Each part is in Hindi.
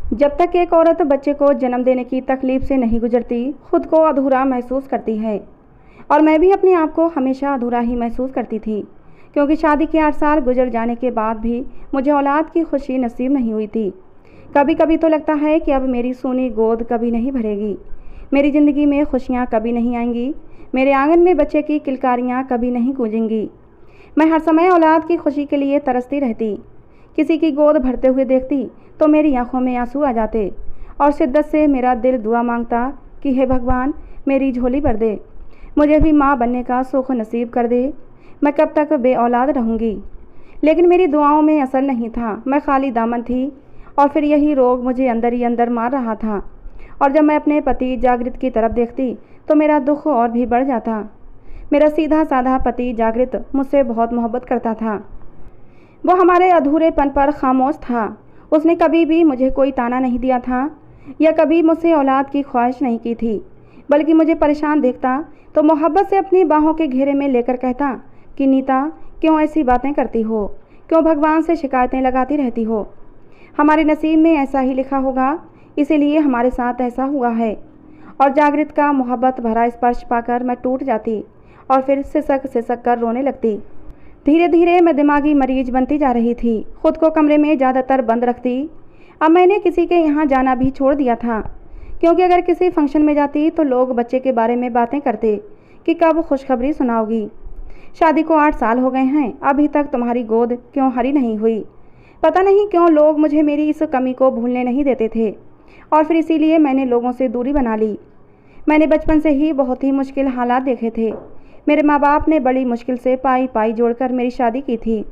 जब तक एक औरत बच्चे को जन्म देने की तकलीफ से नहीं गुजरती, खुद को अधूरा महसूस करती है। और मैं भी अपने आप को हमेशा अधूरा ही महसूस करती थी, क्योंकि शादी के 8 साल गुजर जाने के बाद भी मुझे औलाद की खुशी नसीब नहीं हुई थी। कभी कभी तो लगता है कि अब मेरी सूनी गोद कभी नहीं भरेगी, मेरी ज़िंदगी में खुशियाँ कभी नहीं आएंगी, मेरे आंगन में बच्चे की किलकारियाँ कभी नहीं गूंजेंगी। मैं हर समय औलाद की खुशी के लिए तरसती रहती। किसी की गोद भरते हुए देखती तो मेरी आंखों में आंसू आ जाते और शिद्दत से मेरा दिल दुआ मांगता कि हे भगवान, मेरी झोली भर दे, मुझे भी माँ बनने का सुख नसीब कर दे। मैं कब तक बे औलाद रहूँगी। लेकिन मेरी दुआओं में असर नहीं था, मैं खाली दामन थी। और फिर यही रोग मुझे अंदर ही अंदर मार रहा था। और जब मैं अपने पति जागृत की तरफ देखती तो मेरा दुख और भी बढ़ जाता। मेरा सीधा साधा पति जागृत मुझसे बहुत मोहब्बत करता था। वो हमारे अधूरेपन पर खामोश था। उसने कभी भी मुझे कोई ताना नहीं दिया था या कभी मुझसे औलाद की ख्वाहिश नहीं की थी, बल्कि मुझे परेशान देखता तो मोहब्बत से अपनी बाहों के घेरे में लेकर कहता कि नीता, क्यों ऐसी बातें करती हो, क्यों भगवान से शिकायतें लगाती रहती हो। हमारे नसीब में ऐसा ही लिखा होगा, इसीलिए हमारे साथ ऐसा हुआ है। और जागृत का मोहब्बत भरा स्पर्श पाकर मैं टूट जाती और फिर सिसक सिसक कर रोने लगती। धीरे धीरे मैं दिमागी मरीज बनती जा रही थी। खुद को कमरे में ज़्यादातर बंद रखती। अब मैंने किसी के यहाँ जाना भी छोड़ दिया था, क्योंकि अगर किसी फंक्शन में जाती तो लोग बच्चे के बारे में बातें करते कि कब खुशखबरी सुनाओगी। शादी को 8 साल हो गए हैं, अभी तक तुम्हारी गोद क्यों हरी नहीं हुई। पता नहीं क्यों लोग मुझे मेरी इस कमी को भूलने नहीं देते थे, और फिर इसीलिए मैंने लोगों से दूरी बना ली। मैंने बचपन से ही बहुत ही मुश्किल हालात देखे थे। मेरे माँ बाप ने बड़ी मुश्किल से पाई पाई जोड़कर मेरी शादी की थी।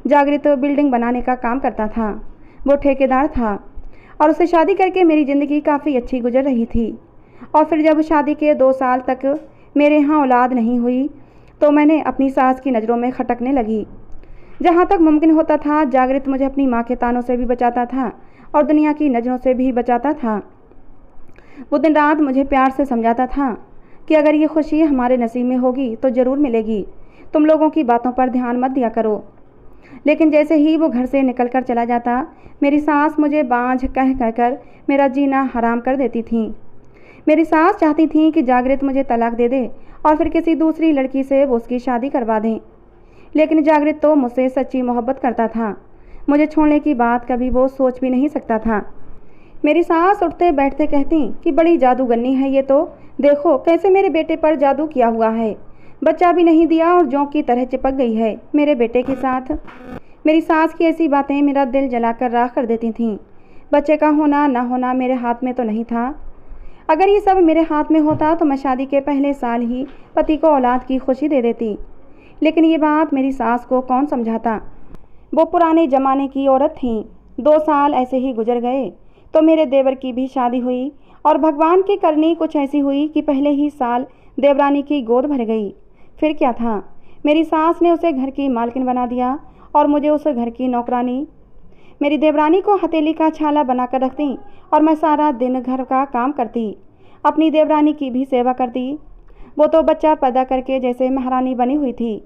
जागृत बिल्डिंग बनाने का काम करता था, वो ठेकेदार था, और उससे शादी करके मेरी ज़िंदगी काफ़ी अच्छी गुजर रही थी। और फिर जब शादी के 2 साल तक मेरे यहाँ औलाद नहीं हुई तो मैंने अपनी सास की नज़रों में खटकने लगी। जहाँ तक मुमकिन होता था जागृत मुझे अपनी माँ के तानों से भी बचाता था और दुनिया की नज़रों से भी बचाता था। वो दिन रात मुझे प्यार से समझाता था कि अगर ये खुशी हमारे नसीब में होगी तो ज़रूर मिलेगी, तुम लोगों की बातों पर ध्यान मत दिया करो। लेकिन जैसे ही वो घर से निकल कर चला जाता, मेरी सास मुझे बांझ कह कहकर मेरा जीना हराम कर देती थी। मेरी सास चाहती थी कि जागृत मुझे तलाक दे दे और फिर किसी दूसरी लड़की से वो उसकी शादी करवा दें। लेकिन जागृत तो मुझसे सच्ची मोहब्बत करता था, मुझे छोड़ने की बात कभी वो सोच भी नहीं सकता था। मेरी सास उठते बैठते कहती कि बड़ी जादूगरनी है ये तो, देखो कैसे मेरे बेटे पर जादू किया हुआ है, बच्चा भी नहीं दिया और जोंक की तरह चिपक गई है मेरे बेटे के साथ। मेरी सास की ऐसी बातें मेरा दिल जलाकर राख कर देती थीं। बच्चे का होना ना होना मेरे हाथ में तो नहीं था। अगर ये सब मेरे हाथ में होता तो मैं शादी के पहले साल ही पति को औलाद की खुशी दे देती। लेकिन ये बात मेरी सास को कौन समझाता। वो पुराने ज़माने की औरत थीं। 2 साल ऐसे ही गुजर गए तो मेरे देवर की भी शादी हुई, और भगवान की करनी कुछ ऐसी हुई कि पहले ही साल देवरानी की गोद भर गई। फिर क्या था, मेरी सास ने उसे घर की मालकिन बना दिया और मुझे उस घर की नौकरानी। मेरी देवरानी को हथेली का छाला बनाकर रखती और मैं सारा दिन घर का काम करती, अपनी देवरानी की भी सेवा करती। वो तो बच्चा पैदा करके जैसे महारानी बनी हुई थी,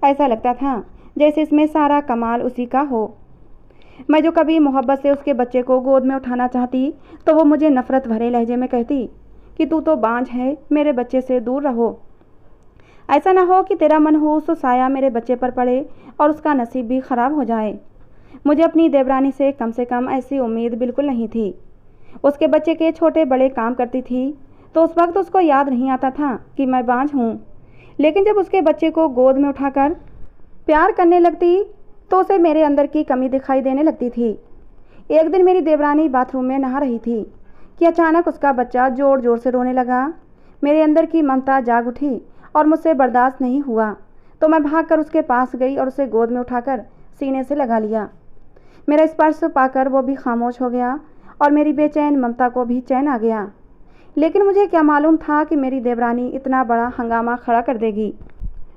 ऐसा लगता था जैसे इसमें सारा कमाल उसी का हो। मैं जो कभी मोहब्बत से उसके बच्चे को गोद में उठाना चाहती तो वो मुझे नफ़रत भरे लहजे में कहती कि तू तो बांझ है, मेरे बच्चे से दूर रहो। ऐसा ना हो कि तेरा मनहूस साया मेरे बच्चे पर पड़े और उसका नसीब भी ख़राब हो जाए। मुझे अपनी देवरानी से कम ऐसी उम्मीद बिल्कुल नहीं थी। उसके बच्चे के छोटे बड़े काम करती थी तो उस वक्त उसको याद नहीं आता था कि मैं बांझ हूँ। लेकिन जब उसके बच्चे को गोद में उठाकर प्यार करने लगती तो उसे मेरे अंदर की कमी दिखाई देने लगती थी। एक दिन मेरी देवरानी बाथरूम में नहा रही थी कि अचानक उसका बच्चा ज़ोर ज़ोर से रोने लगा। मेरे अंदर की ममता जाग उठी और मुझसे बर्दाश्त नहीं हुआ तो मैं भागकर उसके पास गई और उसे गोद में उठाकर सीने से लगा लिया। मेरा स्पर्श पाकर वो भी खामोश हो गया और मेरी बेचैन ममता को भी चैन आ गया। लेकिन मुझे क्या मालूम था कि मेरी देवरानी इतना बड़ा हंगामा खड़ा कर देगी।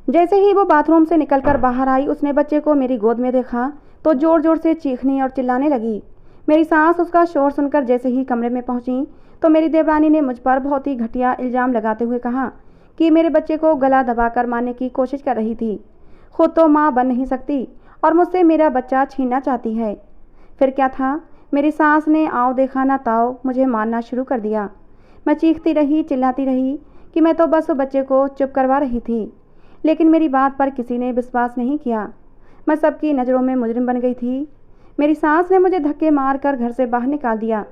जैसे ही वो बाथरूम से निकलकर बाहर आई, उसने बच्चे को मेरी गोद में देखा तो ज़ोर ज़ोर से चीखने और चिल्लाने लगी। मेरी सास उसका शोर सुनकर जैसे ही कमरे में पहुंची तो मेरी देवरानी ने मुझ पर बहुत ही घटिया इल्ज़ाम लगाते हुए कहा कि मेरे बच्चे को गला दबाकर मारने की कोशिश कर रही थी। खुद तो माँ बन नहीं सकती और मुझसे मेरा बच्चा छीनना चाहती है। फिर क्या था, मेरी सास ने आओ देखा ना ताओ मुझे मारना शुरू कर दिया। मैं चीखती रही, चिल्लाती रही कि मैं तो बस बच्चे को चुप करवा रही थी, लेकिन मेरी बात पर किसी ने विश्वास नहीं किया। मैं सबकी नज़रों में मुजरिम बन गई थी। मेरी सास ने मुझे धक्के मारकर घर से बाहर निकाल दिया।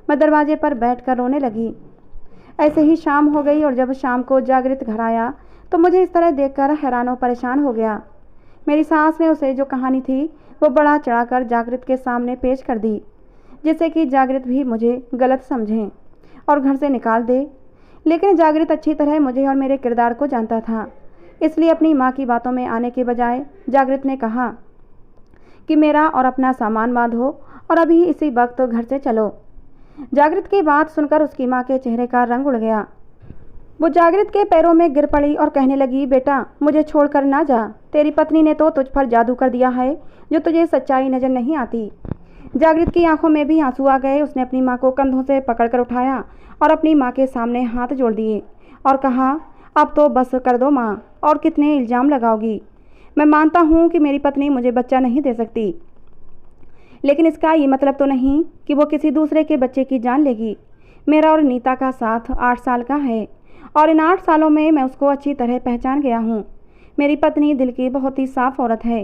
मैं दरवाजे पर बैठकर रोने लगी। ऐसे ही शाम हो गई और जब शाम को जागृत घर आया तो मुझे इस तरह देखकर हैरान और परेशान हो गया। मेरी सास ने उसे जो कहानी थी वो बड़ा चढ़ाकर जागृत के सामने पेश कर दी, जिससे कि जागृत भी मुझे गलत समझें और घर से निकाल दे। लेकिन जागृत अच्छी तरह मुझे और मेरे किरदार को जानता था, इसलिए अपनी माँ की बातों में आने के बजाय जागृत ने कहा कि मेरा और अपना सामान बांधो और अभी इसी वक्त घर से चलो। जागृत की बात सुनकर उसकी माँ के चेहरे का रंग उड़ गया। वो जागृत के पैरों में गिर पड़ी और कहने लगी, बेटा मुझे छोड़कर ना जा, तेरी पत्नी ने तो तुझ पर जादू कर दिया है जो तुझे सच्चाई नजर नहीं आती। जागृत की आंखों में भी आंसू आ गए। उसने अपनी माँ को कंधों से पकड़कर उठाया और अपनी माँ के सामने हाथ जोड़ दिए और कहा, अब तो बस कर दो माँ, और कितने इल्ज़ाम लगाओगी। मैं मानता हूँ कि मेरी पत्नी मुझे बच्चा नहीं दे सकती, लेकिन इसका ये मतलब तो नहीं कि वो किसी दूसरे के बच्चे की जान लेगी। मेरा और नीता का साथ 8 साल का है और इन 8 सालों में मैं उसको अच्छी तरह पहचान गया हूँ। मेरी पत्नी दिल की बहुत ही साफ औरत है।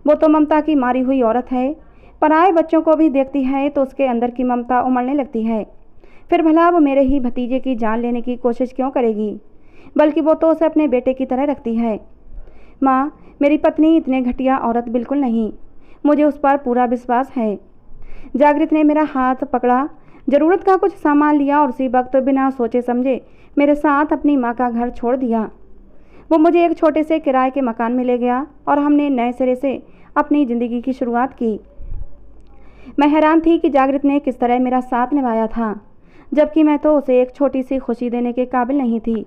वो तो ममता की मारी हुई औरत है। पराए बच्चों को भी देखती है तो उसके अंदर की ममता उमड़ने लगती है। फिर भला वो मेरे ही भतीजे की जान लेने की कोशिश क्यों करेगी, बल्कि वो तो उसे अपने बेटे की तरह रखती है। माँ, मेरी पत्नी इतने घटिया औरत बिल्कुल नहीं, मुझे उस पर पूरा विश्वास है। जागृत ने मेरा हाथ पकड़ा, ज़रूरत का कुछ सामान लिया और उसी वक्त बिना सोचे समझे मेरे साथ अपनी माँ का घर छोड़ दिया। वो मुझे एक छोटे से किराए के मकान में ले गया और हमने नए सिरे से अपनी ज़िंदगी की शुरुआत की। मैं हैरान थी कि जागृत ने किस तरह मेरा साथ निभाया था, जबकि मैं तो उसे एक छोटी सी खुशी देने के काबिल नहीं थी।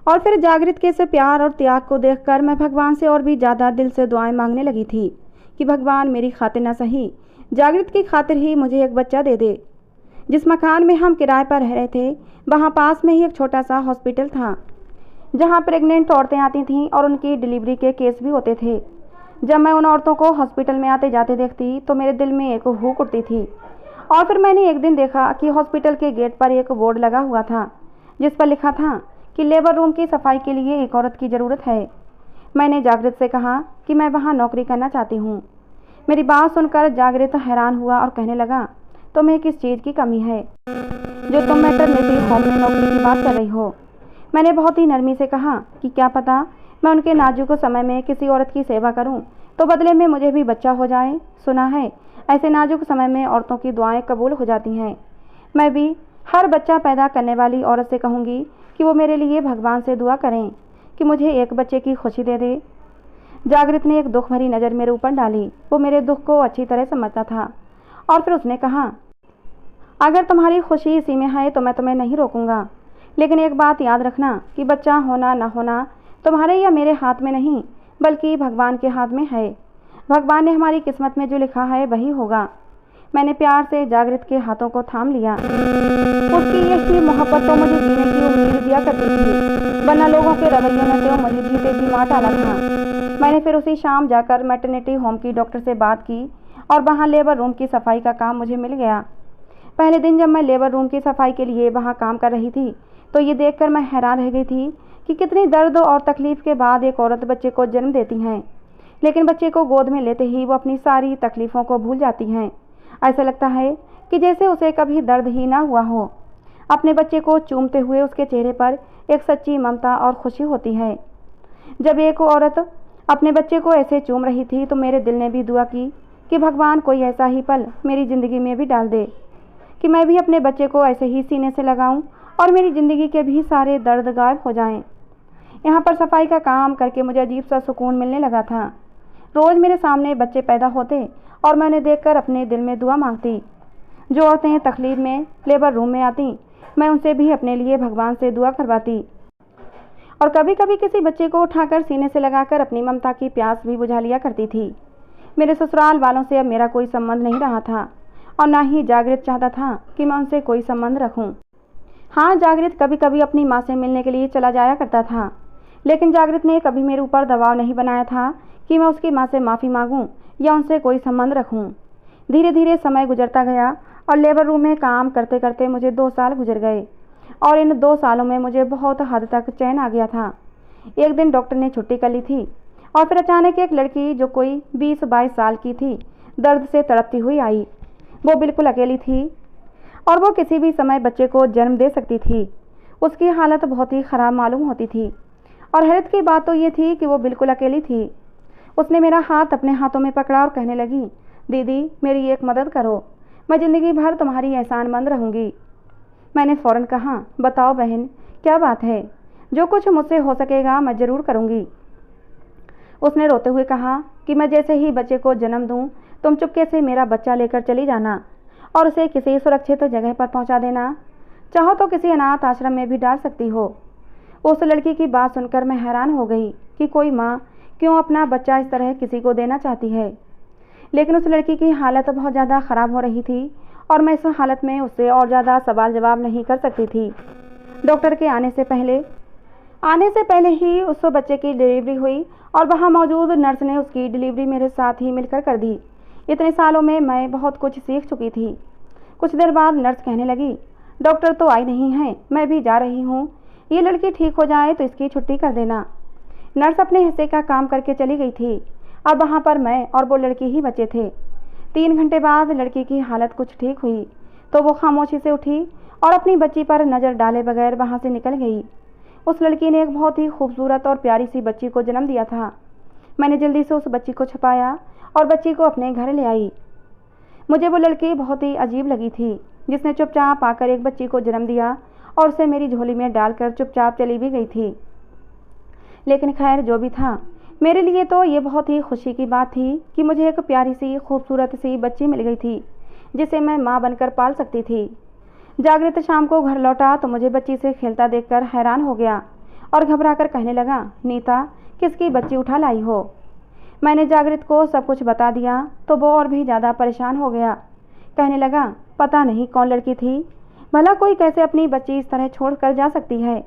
और फिर जागृत के से प्यार और त्याग को देखकर मैं भगवान से और भी ज़्यादा दिल से दुआएं मांगने लगी थी कि भगवान मेरी खातिर न सही, जागृत की खातिर ही मुझे एक बच्चा दे दे। जिस मकान में हम किराए पर रह रहे थे वहाँ पास में ही एक छोटा सा हॉस्पिटल था, जहाँ प्रेग्नेंट औरतें आती थीं और उनकी डिलीवरी के केस भी होते थे। जब मैं उन औरतों को हॉस्पिटल में आते जाते देखती तो मेरे दिल में एक हूक उठती थी। और फिर मैंने एक दिन देखा कि हॉस्पिटल के गेट पर एक बोर्ड लगा हुआ था जिस पर लिखा था कि लेबर रूम की सफाई के लिए एक औरत की ज़रूरत है। मैंने जागृत से कहा कि मैं वहाँ नौकरी करना चाहती हूँ। मेरी बात सुनकर जागृत हैरान हुआ और कहने लगा, तुम्हें किस चीज़ की कमी है जो तुम मैटरनिटी होम में नौकरी की बात कर रही हो। मैंने बहुत ही नरमी से कहा कि क्या पता मैं उनके नाजुक समय में किसी औरत की सेवा करूं तो बदले में मुझे भी बच्चा हो जाए। सुना है ऐसे नाजुक समय में औरतों की दुआएं कबूल हो जाती हैं। मैं भी हर बच्चा पैदा करने वाली औरत से कहूँगी कि वो मेरे लिए भगवान से दुआ करें कि मुझे एक बच्चे की खुशी दे दे। जागृत ने एक दुख भरी नज़र मेरे ऊपर डाली। वो मेरे दुख को अच्छी तरह समझता था और फिर उसने कहा, अगर तुम्हारी खुशी इसी में है तो मैं तुम्हें नहीं रोकूंगा, लेकिन एक बात याद रखना कि बच्चा होना ना होना तुम्हारे या मेरे हाथ में नहीं बल्कि भगवान के हाथ में है। भगवान ने हमारी किस्मत में जो लिखा है वही होगा। मैंने प्यार से जागृत के हाथों को थाम लिया। उसकी यही मोहब्बत तो मुझे जीने की उम्मीद दिया करती थी, वरना लोगों के रवैयों ने तो मुझे जीते जी मार डाला था। मैंने फिर उसी शाम जाकर मैटरनिटी होम की डॉक्टर से बात की और वहाँ लेबर रूम की सफाई का काम मुझे मिल गया। पहले दिन जब मैं लेबर रूम की सफाई के लिए वहाँ काम कर रही थी तो ये देखकर मैं हैरान रह गई थी कि कितनी दर्द और तकलीफ़ के बाद एक औरत बच्चे को जन्म देती हैं, लेकिन बच्चे को गोद में लेते ही वो अपनी सारी तकलीफ़ों को भूल जाती हैं। ऐसा लगता है कि जैसे उसे कभी दर्द ही ना हुआ हो। अपने बच्चे को चूमते हुए उसके चेहरे पर एक सच्ची ममता और खुशी होती है। जब एक औरत अपने बच्चे को ऐसे चूम रही थी तो मेरे दिल ने भी दुआ की कि भगवान कोई ऐसा ही पल मेरी ज़िंदगी में भी डाल दे कि मैं भी अपने बच्चे को ऐसे ही सीने से लगाऊं और मेरी ज़िंदगी के भी सारे दर्द गायब हो जाएं। यहाँ पर सफाई का काम करके मुझे अजीब सा सुकून मिलने लगा था। रोज़ मेरे सामने बच्चे पैदा होते और मैं उन्हें देखकर अपने दिल में दुआ मांगती। जो औरतें तकलीफ में लेबर रूम में आती मैं उनसे भी अपने लिए भगवान से दुआ करवाती और कभी कभी किसी बच्चे को उठाकर सीने से लगाकर अपनी ममता की प्यास भी बुझा लिया करती थी। मेरे ससुराल वालों से अब मेरा कोई संबंध नहीं रहा था और ना ही जागृत चाहता था कि मैं उनसे कोई संबंध रखूं। हाँ, जागृत कभी कभी अपनी माँ से मिलने के लिए चला जाया करता था, लेकिन जागृत ने कभी मेरे ऊपर दबाव नहीं बनाया था कि मैं उसकी माँ से माफ़ी मांगूं या उनसे कोई संबंध रखूं। धीरे धीरे समय गुजरता गया और लेबर रूम में काम करते करते मुझे 2 साल गुजर गए और इन 2 सालों में मुझे बहुत हद तक चैन आ गया था। एक दिन डॉक्टर ने छुट्टी कर ली थी और फिर अचानक एक लड़की जो कोई 20-22 साल की थी दर्द से तड़पती हुई आई। वो बिल्कुल अकेली थी और वो किसी भी समय बच्चे को जन्म दे सकती थी। उसकी हालत बहुत ही ख़राब मालूम होती थी और हैरत की बात तो ये थी कि वो बिल्कुल अकेली थी। उसने मेरा हाथ अपने हाथों में पकड़ा और कहने लगी, दीदी मेरी एक मदद करो, मैं ज़िंदगी भर तुम्हारी एहसानमंद रहूँगी। मैंने फ़ौरन कहा, बताओ बहन क्या बात है, जो कुछ मुझसे हो सकेगा मैं ज़रूर करूँगी। उसने रोते हुए कहा कि मैं जैसे ही बच्चे को जन्म दूँ तुम चुपके से मेरा बच्चा लेकर चली जाना और उसे किसी सुरक्षित जगह पर पहुँचा देना, चाहो तो किसी अनाथ आश्रम में भी डाल सकती हो। उस लड़की की बात सुनकर मैं हैरान हो गई कि कोई माँ क्यों अपना बच्चा इस तरह किसी को देना चाहती है। लेकिन उस लड़की की हालत बहुत ज़्यादा ख़राब हो रही थी और मैं इस हालत में उससे और ज़्यादा सवाल जवाब नहीं कर सकती थी। डॉक्टर के आने से पहले ही उस बच्चे की डिलीवरी हुई और वहाँ मौजूद नर्स ने उसकी डिलीवरी मेरे साथ ही मिलकर कर दी। इतने सालों में मैं बहुत कुछ सीख चुकी थी। कुछ देर बाद नर्स कहने लगी, डॉक्टर तो आई नहीं है, मैं भी जा रही हूँ, ये लड़की ठीक हो जाए तो इसकी छुट्टी कर देना। नर्स अपने हिस्से का काम करके चली गई थी। अब वहाँ पर मैं और वो लड़की ही बचे थे। 3 घंटे बाद लड़की की हालत कुछ ठीक हुई तो वो खामोशी से उठी और अपनी बच्ची पर नज़र डाले बगैर वहाँ से निकल गई। उस लड़की ने एक बहुत ही खूबसूरत और प्यारी सी बच्ची को जन्म दिया था। मैंने जल्दी से उस बच्ची को छुपाया और बच्ची को अपने घर ले आई। मुझे वो लड़की बहुत ही अजीब लगी थी जिसने चुपचाप आकर एक बच्ची को जन्म दिया और उसे मेरी झोली में डालकर चुपचाप चली भी गई थी। लेकिन खैर जो भी था, मेरे लिए तो ये बहुत ही खुशी की बात थी कि मुझे एक प्यारी सी खूबसूरत सी बच्ची मिल गई थी जिसे मैं माँ बनकर पाल सकती थी। जागृत शाम को घर लौटा तो मुझे बच्ची से खेलता देखकर हैरान हो गया और घबराकर कहने लगा, नीता किसकी बच्ची उठा लाई हो। मैंने जागृत को सब कुछ बता दिया तो वो और भी ज़्यादा परेशान हो गया। कहने लगा, पता नहीं कौन लड़की थी, भला कोई कैसे अपनी बच्ची इस तरह छोड़ कर जा सकती है।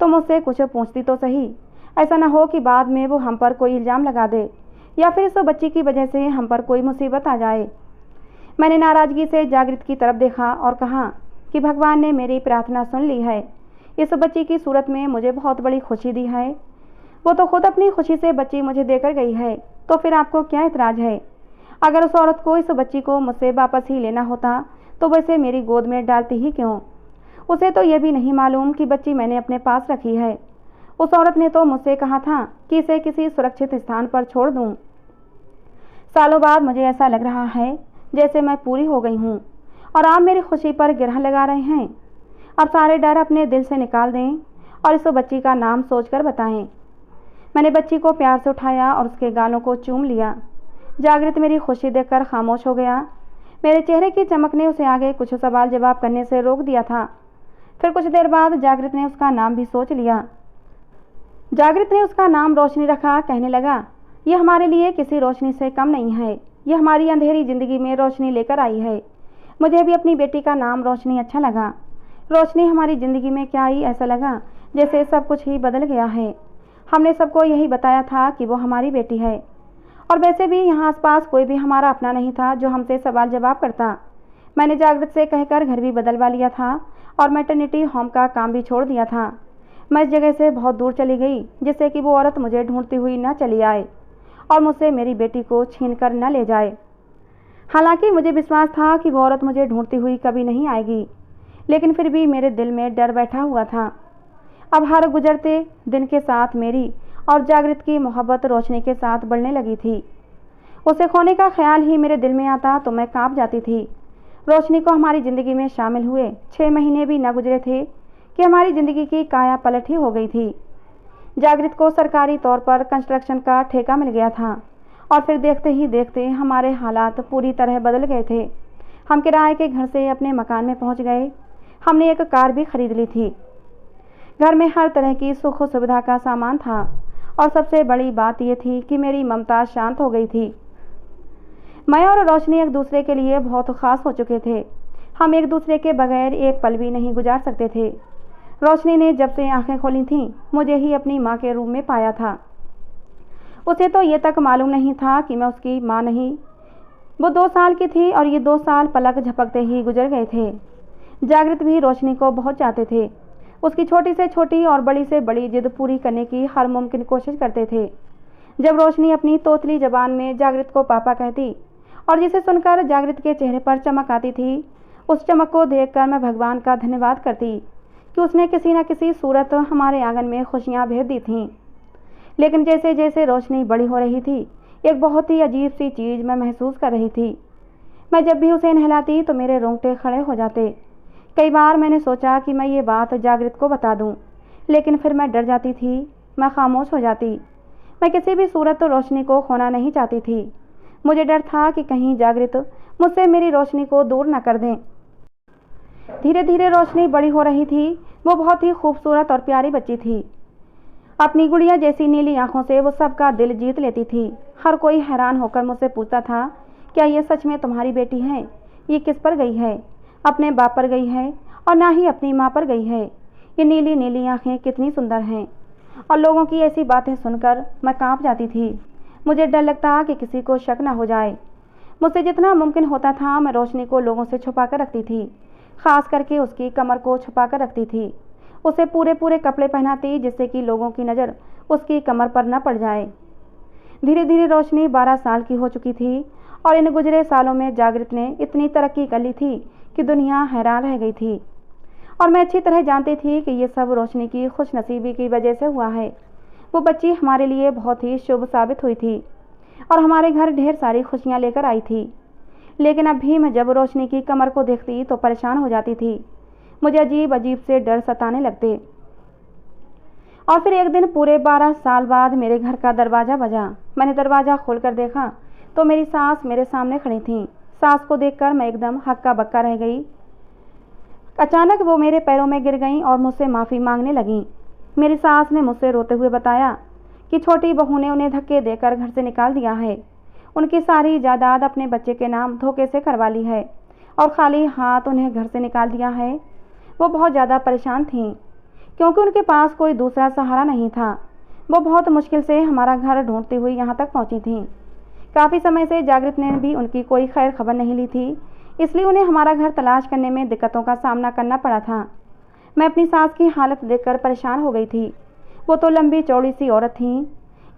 तो मुझसे कुछ पूछती तो सही, ऐसा ना हो कि बाद में वो हम पर कोई इल्ज़ाम लगा दे या फिर इस बच्ची की वजह से हम पर कोई मुसीबत आ जाए। मैंने नाराज़गी से जागृत की तरफ देखा और कहा कि भगवान ने मेरी प्रार्थना सुन ली है। इस बच्ची की सूरत में मुझे बहुत बड़ी खुशी दी है। वो तो खुद अपनी खुशी से बच्ची मुझे देकर गई है, तो फिर आपको क्या इतराज़ है। अगर उस औरत को इस बच्ची को मुझसे वापस ही लेना होता तो वैसे मेरी गोद में डालती ही क्यों। उसे तो यह भी नहीं मालूम कि बच्ची मैंने अपने पास रखी है। उस औरत ने तो मुझसे कहा था कि इसे किसी सुरक्षित स्थान पर छोड़ दूं। सालों बाद मुझे ऐसा लग रहा है जैसे मैं पूरी हो गई हूँ और आप मेरी खुशी पर गिरह लगा रहे हैं। अब सारे डर अपने दिल से निकाल दें और इस बच्ची का नाम सोचकर बताएं। मैंने बच्ची को प्यार से उठाया और उसके गालों को चूम लिया। जागृत मेरी खुशी देखकर खामोश हो गया। मेरे चेहरे की चमक ने उसे आगे कुछ सवाल जवाब करने से रोक दिया था। फिर कुछ देर बाद जागृत ने उसका नाम भी सोच लिया। जागृत ने उसका नाम रोशनी रखा। कहने लगा, यह हमारे लिए किसी रोशनी से कम नहीं है, यह हमारी अंधेरी ज़िंदगी में रोशनी लेकर आई है। मुझे भी अपनी बेटी का नाम रोशनी अच्छा लगा। रोशनी हमारी ज़िंदगी में क्या आई, ऐसा लगा जैसे सब कुछ ही बदल गया है। हमने सबको यही बताया था कि वो हमारी बेटी है और वैसे भी यहाँ आसपास कोई भी हमारा अपना नहीं था जो हमसे सवाल जवाब करता। मैंने जागृत से कहकर घर भी बदलवा लिया था और मैटरनिटी होम का काम भी छोड़ दिया था। मैं इस जगह से बहुत दूर चली गई जिससे कि वो औरत मुझे ढूंढती हुई न चली आए और मुझसे मेरी बेटी को छीन कर न ले जाए। हालांकि मुझे विश्वास था कि वो औरत मुझे ढूंढती हुई कभी नहीं आएगी, लेकिन फिर भी मेरे दिल में डर बैठा हुआ था। अब हर गुजरते दिन के साथ मेरी और जागृत की मोहब्बत रोशनी के साथ बढ़ने लगी थी। उसे खोने का ख्याल ही मेरे दिल में आता तो मैं कांप जाती थी। रोशनी को हमारी ज़िंदगी में शामिल हुए 6 महीने भी न गुजरे थे कि हमारी ज़िंदगी की काया पलट ही हो गई थी। जागृत को सरकारी तौर पर कंस्ट्रक्शन का ठेका मिल गया था और फिर देखते ही देखते हमारे हालात पूरी तरह बदल गए थे। हम किराए के घर से अपने मकान में पहुंच गए। हमने एक कार भी खरीद ली थी। घर में हर तरह की सुख सुविधा का सामान था और सबसे बड़ी बात यह थी कि मेरी ममता शांत हो गई थी। मैं और रोशनी एक दूसरे के लिए बहुत ख़ास हो चुके थे। हम एक दूसरे के बगैर एक पल भी नहीं गुजार सकते थे। रोशनी ने जब से आंखें खोली थीं मुझे ही अपनी माँ के रूप में पाया था। उसे तो ये तक मालूम नहीं था कि मैं उसकी माँ नहीं वो 2 साल की थी और ये 2 साल पलक झपकते ही गुजर गए थे। जागृत भी रोशनी को बहुत चाहते थे। उसकी छोटी से छोटी और बड़ी से बड़ी जिद पूरी करने की हर मुमकिन कोशिश करते थे। जब रोशनी अपनी तोतली जबान में जागृत को पापा कहती और जिसे सुनकर जागृत के चेहरे पर चमक आती थी, उस चमक को देखकर मैं भगवान का धन्यवाद करती कि उसने किसी न किसी सूरत हमारे आंगन में खुशियाँ भेज दी थीं। लेकिन जैसे जैसे रोशनी बड़ी हो रही थी, एक बहुत ही अजीब सी चीज़ मैं महसूस कर रही थी। मैं जब भी उसे नहलाती तो मेरे रोंगटे खड़े हो जाते। कई बार मैंने सोचा कि मैं ये बात जागृत को बता दूं, लेकिन फिर मैं डर जाती थी। मैं खामोश हो जाती। मैं किसी भी सूरत रोशनी को खोना नहीं चाहती थी। मुझे डर था कि कहीं जागृत मुझसे मेरी रोशनी को दूर न कर दें। धीरे धीरे रोशनी बड़ी हो रही थी। वो बहुत ही खूबसूरत और प्यारी बच्ची थी। अपनी गुड़िया जैसी नीली आंखों से वो सबका दिल जीत लेती थी। हर कोई हैरान होकर मुझसे पूछता था, क्या ये सच में तुम्हारी बेटी है? ये किस पर गई है? अपने बाप पर गई है और ना ही अपनी माँ पर गई है। ये नीली नीली आंखें कितनी सुंदर हैं। और लोगों की ऐसी बातें सुनकर मैं कांप जाती थी। मुझे डर लगता कि किसी को शक न हो जाए। मुझसे जितना मुमकिन होता था मैं रोशनी को लोगों से छुपा कर रखती थी। खास करके उसकी कमर को छुपा कर रखती थी। उसे पूरे पूरे कपड़े पहनाती जिससे कि लोगों की नज़र उसकी कमर पर न पड़ जाए। धीरे धीरे रोशनी 12 साल की हो चुकी थी और इन गुजरे सालों में जागृत ने इतनी तरक्की कर ली थी कि दुनिया हैरान रह गई थी। और मैं अच्छी तरह जानती थी कि ये सब रोशनी की खुशनसीबी की वजह से हुआ है। वो बच्ची हमारे लिए बहुत ही शुभ साबित हुई थी और हमारे घर ढेर सारी खुशियाँ लेकर आई थी। लेकिन अब भी मैं जब रोशनी की कमर को देखती तो परेशान हो जाती थी। मुझे अजीब अजीब से डर सताने लगते। और फिर एक दिन पूरे 12 साल बाद मेरे घर का दरवाज़ा बजा। मैंने दरवाज़ा खोलकर देखा तो मेरी सास मेरे सामने खड़ी थी। सास को देखकर मैं एकदम हक्का बक्का रह गई। अचानक वो मेरे पैरों में गिर गईं और मुझसे माफ़ी मांगने लगीं। मेरी सास ने मुझसे रोते हुए बताया कि छोटी बहू ने उन्हें धक्के देकर घर से निकाल दिया है। उनकी सारी जायदाद अपने बच्चे के नाम धोखे से करवा ली है और खाली हाथ उन्हें घर से निकाल दिया है। वो बहुत ज़्यादा परेशान थीं क्योंकि उनके पास कोई दूसरा सहारा नहीं था। वो बहुत मुश्किल से हमारा घर ढूंढती हुई यहाँ तक पहुँची थीं। काफ़ी समय से जागृत ने भी उनकी कोई खैर खबर नहीं ली थी, इसलिए उन्हें हमारा घर तलाश करने में दिक्कतों का सामना करना पड़ा था। मैं अपनी सास की हालत देखकर परेशान हो गई थी। वो तो लंबी चौड़ी सी औरत थीं।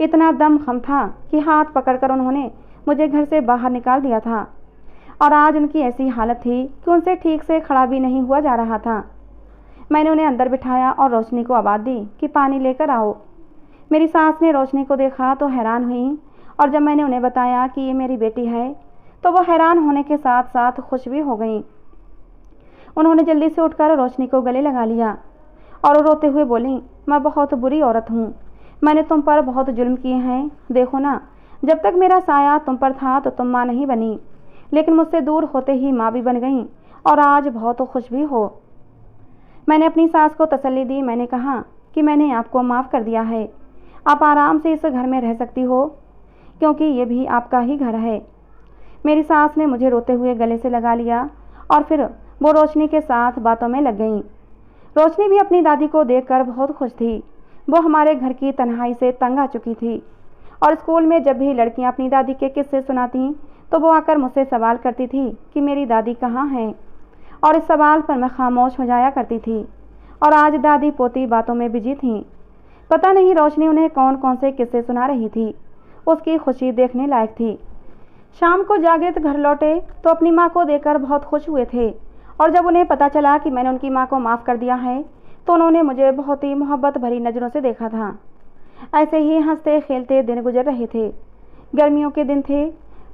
इतना दमखम था कि हाथ पकड़कर उन्होंने मुझे घर से बाहर निकाल दिया था और आज उनकी ऐसी हालत थी कि उनसे ठीक से खड़ा भी नहीं हुआ जा रहा था। मैंने उन्हें अंदर बिठाया और रोशनी को आवाज़ दी कि पानी लेकर आओ। मेरी सास ने रोशनी को देखा तो हैरान हुई और जब मैंने उन्हें बताया कि ये मेरी बेटी है तो वो हैरान होने के साथ साथ खुश भी हो गई। उन्होंने जल्दी से उठकर रोशनी को गले लगा लिया और रोते हुए बोली, मैं बहुत बुरी औरत हूँ। मैंने तुम पर बहुत जुल्म किए हैं। देखो ना, जब तक मेरा साया तुम पर था तो तुम माँ नहीं बनी, लेकिन मुझसे दूर होते ही माँ भी बन गई और आज बहुत खुश भी हो। मैंने अपनी सास को तसल्ली दी। मैंने कहा कि मैंने आपको माफ़ कर दिया है। आप आराम से इस घर में रह सकती हो क्योंकि ये भी आपका ही घर है। मेरी सास ने मुझे रोते हुए गले से लगा लिया और फिर वो रोशनी के साथ बातों में लग गईं। रोशनी भी अपनी दादी को देखकर बहुत खुश थी। वो हमारे घर की तन्हाई से तंग आ चुकी थी और स्कूल में जब भी लड़कियां अपनी दादी के किस्से सुनाती तो वो आकर मुझसे सवाल करती थी कि मेरी दादी कहाँ है, और इस सवाल पर मैं खामोश हो जाया करती थी। और आज दादी पोती बातों में बिजी थीं। पता नहीं रोशनी उन्हें कौन कौन से किस्से सुना रही थी। उसकी खुशी देखने लायक थी। शाम को जागृत घर लौटे तो अपनी माँ को देखकर बहुत खुश हुए थे और जब उन्हें पता चला कि मैंने उनकी माँ को माफ़ कर दिया है तो उन्होंने मुझे बहुत ही मोहब्बत भरी नज़रों से देखा था। ऐसे ही हंसते खेलते दिन गुजर रहे थे। गर्मियों के दिन थे।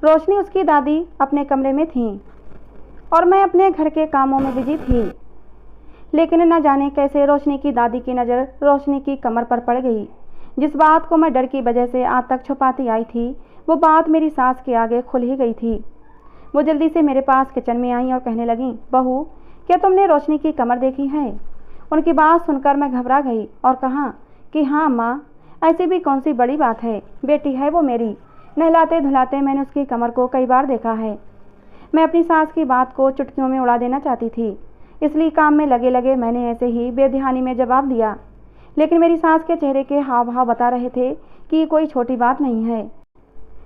रोशनी उसकी दादी अपने कमरे में थी और मैं अपने घर के कामों में बिजी थी। लेकिन न जाने कैसे रोशनी की दादी की नज़र रोशनी की कमर पर पड़ गई। जिस बात को मैं डर की वजह से आज तक छुपाती आई थी वो बात मेरी सास के आगे खुल ही गई थी। वो जल्दी से मेरे पास किचन में आई और कहने लगी, बहू क्या तुमने रोशनी की कमर देखी है? उनकी बात सुनकर मैं घबरा गई और कहा कि हाँ माँ, ऐसी भी कौन सी बड़ी बात है, बेटी है वो मेरी। नहलाते धुलाते मैंने उसकी कमर को कई बार देखा है। मैं अपनी सास की बात को चुटकियों में उड़ा देना चाहती थी, इसलिए काम में लगे लगे मैंने ऐसे ही बेध्यानी में जवाब दिया। लेकिन मेरी सास के चेहरे के हाव भाव बता रहे थे कि ये कोई छोटी बात नहीं है।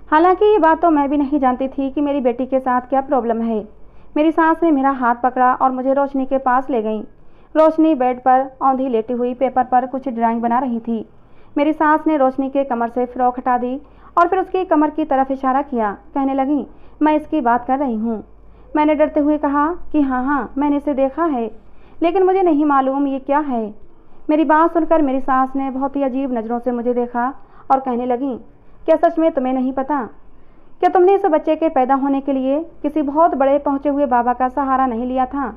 हालांकि ये बात तो मैं भी नहीं जानती थी कि मेरी बेटी के साथ क्या प्रॉब्लम है। मेरी सास ने मेरा हाथ पकड़ा और मुझे रोशनी के पास ले गई। रोशनी बेड पर औंधी लेटी हुई पेपर पर कुछ ड्राइंग बना रही थी। मेरी सास ने रोशनी के कमर से फ्रॉक हटा दी और फिर उसकी कमर की तरफ इशारा किया। कहने लगी, मैं इसकी बात कर रही हूँ। मैंने डरते हुए कहा कि हाँ, मैंने इसे देखा है, लेकिन मुझे नहीं मालूम ये क्या है। मेरी बात सुनकर मेरी सास ने बहुत ही अजीब नज़रों से मुझे देखा और कहने लगी, क्या सच में तुम्हें नहीं पता? क्या तुमने इस बच्चे के पैदा होने के लिए किसी बहुत बड़े पहुंचे हुए बाबा का सहारा नहीं लिया था?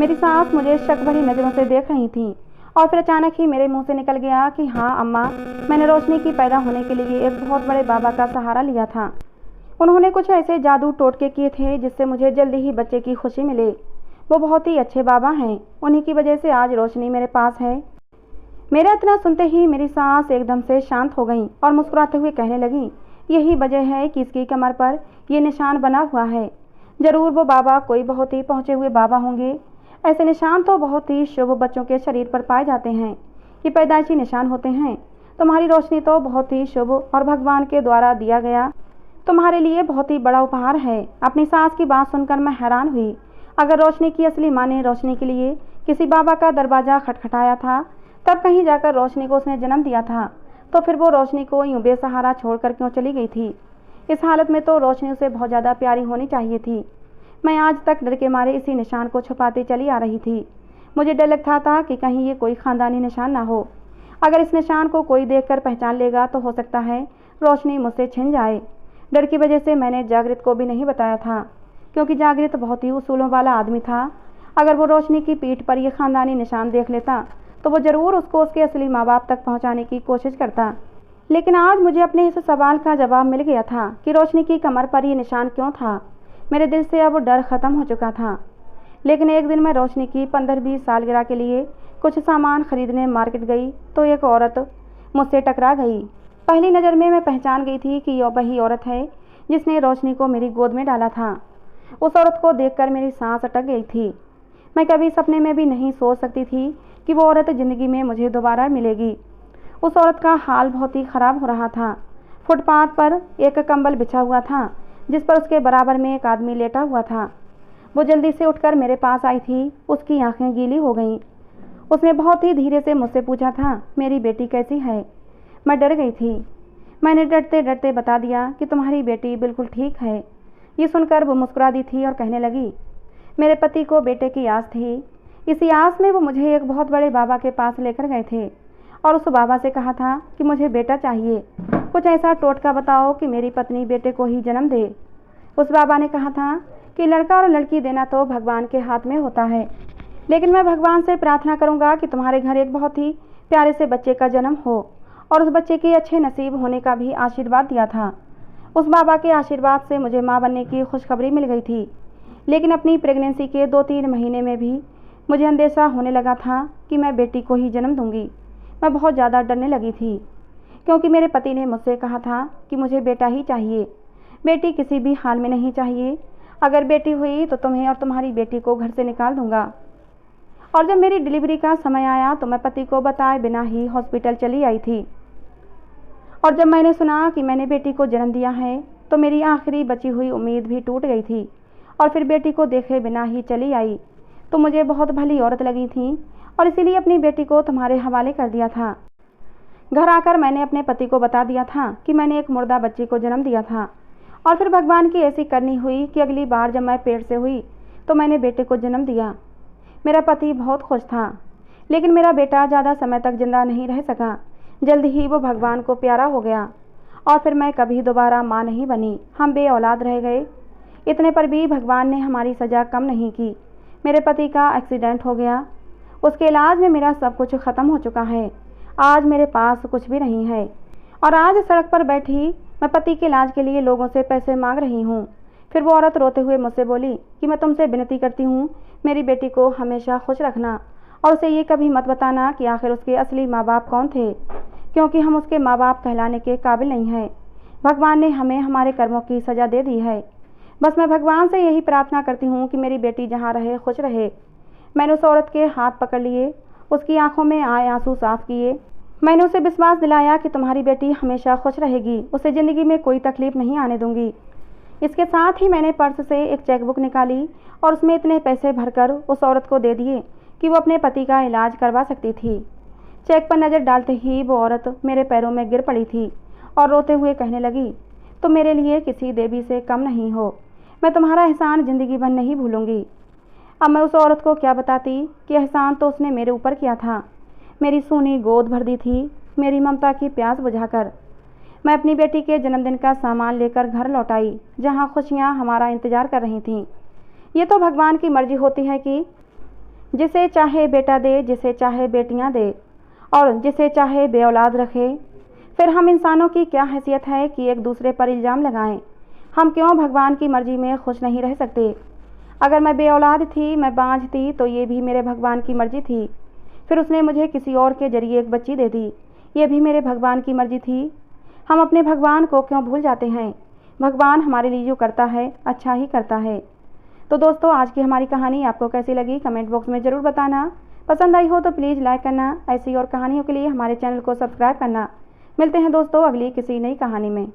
मेरी सास मुझे शक भरी नज़रों से देख रही थी और फिर अचानक ही मेरे मुंह से निकल गया कि हाँ अम्मा, मैंने रोशनी की पैदा होने के लिए एक बहुत बड़े बाबा का सहारा लिया था। उन्होंने कुछ ऐसे जादू टोटके किए थे जिससे मुझे जल्दी ही बच्चे की खुशी मिले। वो बहुत ही अच्छे बाबा हैं, उन्हीं की वजह से आज रोशनी मेरे पास है। मेरा इतना सुनते ही मेरी सास एकदम से शांत हो गई और मुस्कुराते हुए कहने लगी, यही वजह है कि इसकी कमर पर ये निशान बना हुआ है। जरूर वो बाबा कोई बहुत ही पहुँचे हुए बाबा होंगे। ऐसे निशान तो बहुत ही शुभ बच्चों के शरीर पर पाए जाते हैं। ये पैदाइशी निशान होते हैं। तुम्हारी रोशनी तो बहुत ही शुभ और भगवान के द्वारा दिया गया तुम्हारे लिए बहुत ही बड़ा उपहार है। अपनी सास की बात सुनकर मैं हैरान हुई। अगर रोशनी की असली माँ ने रोशनी के लिए किसी बाबा का दरवाज़ा खटखटाया था, तब कहीं जाकर रोशनी को उसने जन्म दिया था, तो फिर वो रोशनी को यूं बेसहारा छोड़कर क्यों चली गई थी? इस हालत में तो रोशनी उसे बहुत ज़्यादा प्यारी होनी चाहिए थी। मैं आज तक डर के मारे इसी निशान को छुपाती चली आ रही थी। मुझे डर लगता था कि कहीं ये कोई ख़ानदानी निशान ना हो। अगर इस निशान को कोई देखकर पहचान लेगा तो हो सकता है रोशनी मुझसे छिन जाए। डर की वजह से मैंने जागृत को भी नहीं बताया था, क्योंकि जागृत बहुत ही उसूलों वाला आदमी था। अगर वो रोशनी की पीठ पर यह ख़ानदानी निशान देख लेता तो वो ज़रूर उसको उसके असली माँ बाप तक पहुँचाने की कोशिश करता। लेकिन आज मुझे अपने इस सवाल का जवाब मिल गया था कि रोशनी की कमर पर यह निशान क्यों था। मेरे दिल से अब डर ख़त्म हो चुका था। लेकिन एक दिन मैं रोशनी की 15-20 सालगिरह के लिए कुछ सामान खरीदने मार्केट गई तो एक औरत मुझसे टकरा गई। पहली नज़र में मैं पहचान गई थी कि यह वही औरत है जिसने रोशनी को मेरी गोद में डाला था। उस औरत को देखकर मेरी सांस अटक गई थी। मैं कभी सपने में भी नहीं सोच सकती थी कि वो औरत ज़िंदगी में मुझे दोबारा मिलेगी। उस औरत का हाल बहुत ही ख़राब हो रहा था। फुटपाथ पर एक कंबल बिछा हुआ था जिस पर उसके बराबर में एक आदमी लेटा हुआ था। वो जल्दी से उठकर मेरे पास आई थी। उसकी आंखें गीली हो गईं। उसने बहुत ही धीरे से मुझसे पूछा था, मेरी बेटी कैसी है? मैं डर गई थी। मैंने डरते डरते बता दिया कि तुम्हारी बेटी बिल्कुल ठीक है। ये सुनकर वो मुस्कुरा दी थी और कहने लगी, मेरे पति को बेटे की आस थी। इसी आस में वो मुझे एक बहुत बड़े बाबा के पास लेकर गए थे और उस बाबा से कहा था कि मुझे बेटा चाहिए। कुछ ऐसा टोटका बताओ कि मेरी पत्नी बेटे को ही जन्म दे। उस बाबा ने कहा था कि लड़का और लड़की देना तो भगवान के हाथ में होता है, लेकिन मैं भगवान से प्रार्थना करूंगा कि तुम्हारे घर एक बहुत ही प्यारे से बच्चे का जन्म हो, और उस बच्चे के अच्छे नसीब होने का भी आशीर्वाद दिया था। उस बाबा के आशीर्वाद से मुझे माँ बनने की खुशखबरी मिल गई थी। लेकिन अपनी प्रेगनेंसी के 2-3 महीने में भी मुझे अंदेशा होने लगा था कि मैं बेटी को ही जन्म दूंगी। मैं बहुत ज़्यादा डरने लगी थी, क्योंकि मेरे पति ने मुझसे कहा था कि मुझे बेटा ही चाहिए, बेटी किसी भी हाल में नहीं चाहिए। अगर बेटी हुई तो तुम्हें और तुम्हारी बेटी को घर से निकाल दूंगा। और जब मेरी डिलीवरी का समय आया तो मैं पति को बताए बिना ही हॉस्पिटल चली आई थी। और जब मैंने सुना कि मैंने बेटी को जन्म दिया है तो मेरी आखिरी बची हुई उम्मीद भी टूट गई थी और फिर बेटी को देखे बिना ही चली आई। तो मुझे बहुत भली औरत लगी थी और इसीलिए अपनी बेटी को तुम्हारे हवाले कर दिया था। घर आकर मैंने अपने पति को बता दिया था कि मैंने एक मुर्दा बच्ची को जन्म दिया था, और फिर भगवान की ऐसी करनी हुई कि अगली बार जब मैं पेट से हुई तो मैंने बेटे को जन्म दिया। मेरा पति बहुत खुश था, लेकिन मेरा बेटा ज़्यादा समय तक जिंदा नहीं रह सका। जल्द ही वो भगवान को प्यारा हो गया और फिर मैं कभी दोबारा माँ नहीं बनी। हम बे औलाद रह गए। इतने पर भी भगवान ने हमारी सज़ा कम नहीं की। मेरे पति का एक्सीडेंट हो गया। उसके इलाज में मेरा सब कुछ ख़त्म हो चुका है। आज मेरे पास कुछ भी नहीं है और आज सड़क पर बैठी मैं पति के इलाज के लिए लोगों से पैसे मांग रही हूँ। फिर वो औरत रोते हुए मुझसे बोली कि मैं तुमसे विनती करती हूँ, मेरी बेटी को हमेशा खुश रखना और उसे ये कभी मत बताना कि आखिर उसके असली माँ बाप कौन थे, क्योंकि हम उसके माँ बाप कहलाने के काबिल नहीं हैं। भगवान ने हमें हमारे कर्मों की सज़ा दे दी है। बस मैं भगवान से यही प्रार्थना करती हूँ कि मेरी बेटी जहाँ रहे खुश रहे। मैंने उस औरत के हाथ पकड़ लिए, उसकी आंखों में आए आंसू साफ किए मैंने उसे विश्वास दिलाया कि तुम्हारी बेटी हमेशा खुश रहेगी, उसे ज़िंदगी में कोई तकलीफ़ नहीं आने दूंगी। इसके साथ ही मैंने पर्स से एक चेकबुक निकाली और उसमें इतने पैसे भरकर उस औरत को दे दिए कि वो अपने पति का इलाज करवा सकती थी। चेक पर नज़र डालते ही वो औरत मेरे पैरों में गिर पड़ी थी और रोते हुए कहने लगी, तुम मेरे लिए किसी देवी से कम नहीं हो, मैं तुम्हारा एहसान ज़िंदगी भर नहीं भूलूंगी। अब मैं उस औरत को क्या बताती कि एहसान तो उसने मेरे ऊपर किया था, मेरी सूनी गोद भर दी थी, मेरी ममता की प्यास बुझाकर। मैं अपनी बेटी के जन्मदिन का सामान लेकर घर लौट आई, जहाँ खुशियाँ हमारा इंतज़ार कर रही थीं। ये तो भगवान की मर्जी होती है कि जिसे चाहे बेटा दे, जिसे चाहे बेटियाँ दे और जिसे चाहे बेऔलाद रखे। फिर हम इंसानों की क्या हैसियत है कि एक दूसरे पर इल्ज़ाम लगाएं। हम क्यों भगवान की मर्जी में खुश नहीं रह सकते? अगर मैं बेऔलाद थी, मैं बांझ थी, तो ये भी मेरे भगवान की मर्जी थी। फिर उसने मुझे किसी और के जरिए एक बच्ची दे दी, ये भी मेरे भगवान की मर्जी थी। हम अपने भगवान को क्यों भूल जाते हैं? भगवान हमारे लिए जो करता है अच्छा ही करता है। तो दोस्तों, आज की हमारी कहानी आपको कैसी लगी कमेंट बॉक्स में ज़रूर बताना। पसंद आई हो तो प्लीज़ लाइक करना। ऐसी और कहानियों के लिए हमारे चैनल को सब्सक्राइब करना। मिलते हैं दोस्तों अगली किसी नई कहानी में।